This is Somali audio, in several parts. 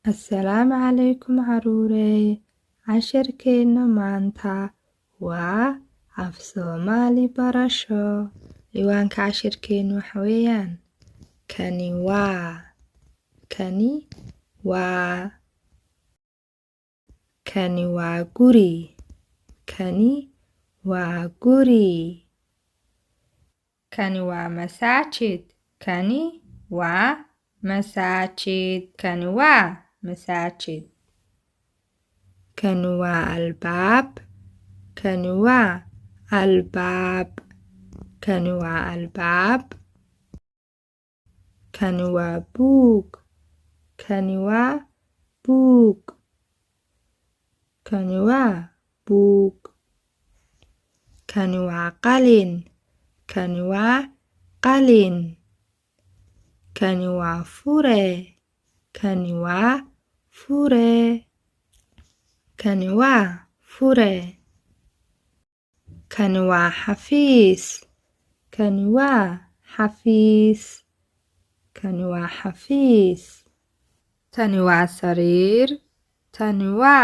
Assalaamu calaykum caruurey. Casharkeenna maanta waa af Soomaali barasho. Ciwaanka casharkeenna waxa weeyaan kani waa kani waa guri kani waa masaajid kani waa masaajid kani waa albaab kani waa albaab kani waa buug kani waa buug kani waa qalin kani waa qalin kani waa fure kani waa xafiis kani waa xafiis tani waa sariir tani waa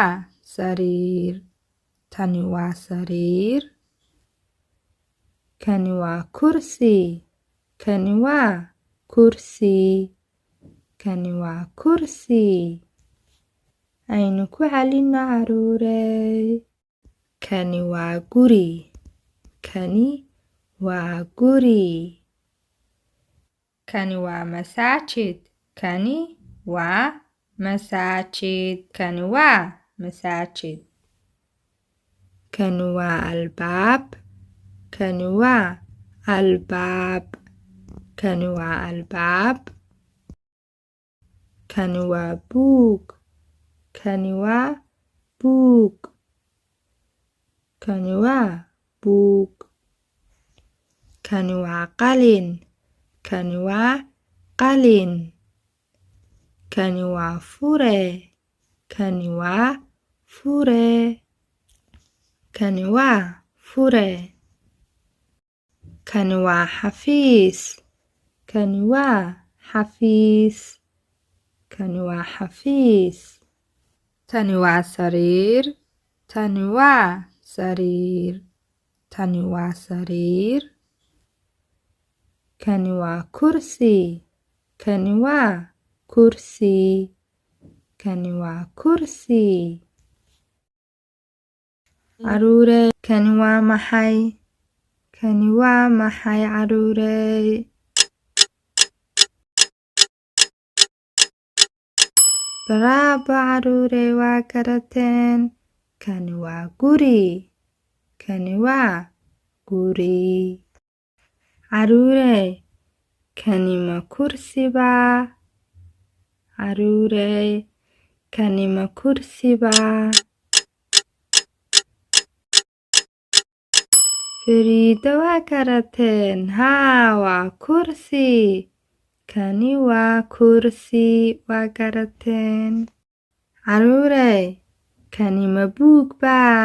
sariir kani waa kursi kani waa kursi aynu ku celino caruurey kani waa guri kani waa masaajid kani waa albaab kani waa kani waa buug kani waa kani waa qalin kani waa kani waa fure kani waa kani waa xafiis kani waa tani waa sariir tani waa kani waa kursi kani waa caruurey kani waa maxay caruurey Bravo caruurey waa garateen kani waa guri caruurey kani ma kursi baa Fariida waa garateen haa waa kursi kani waa kursi waa garateen caruurey kani ma buug baa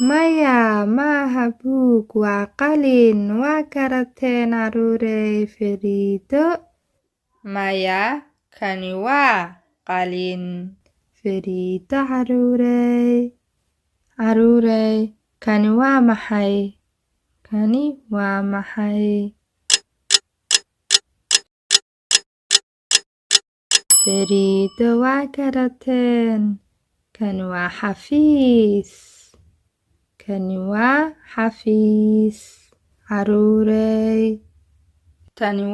maya maaha buug waa qalin waa garateen caruurey fariido maya kani waa qalin fariido caruurey kani waa maxay fariido waa garateen kani waa xafiis caruurey tani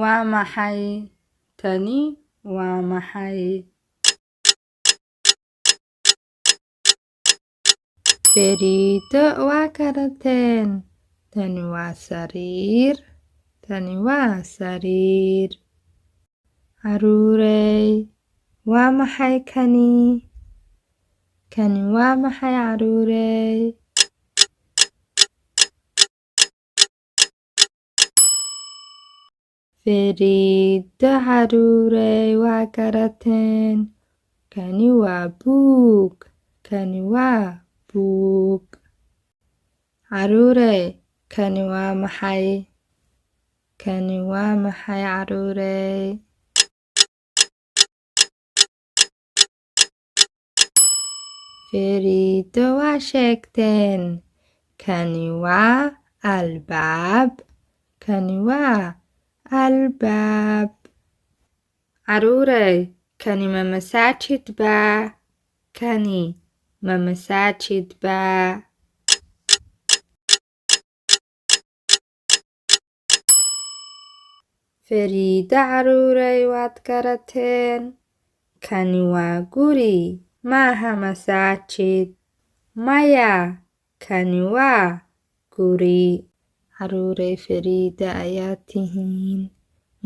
waa maxay fariido waa garateen tani waa sariir caruurey waa maxay kani waa maxay caruurey fariido caruurey waa garateen kani waa buug caruurey kani waa maxay kani waa maxay caruurey firiido waa sheegteen kani waa albaab kani waa albaab caruurey kani ma masaajid baa kani ma masaajid baa firiida caruurey waad garateen kani waa guri maaha masaajid maya kani waa guri caruurey firiida ayaa tihiin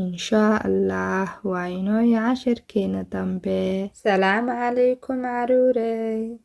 inshaa allah waa inoo cashirkeena dambe salaamu calaykum caruurey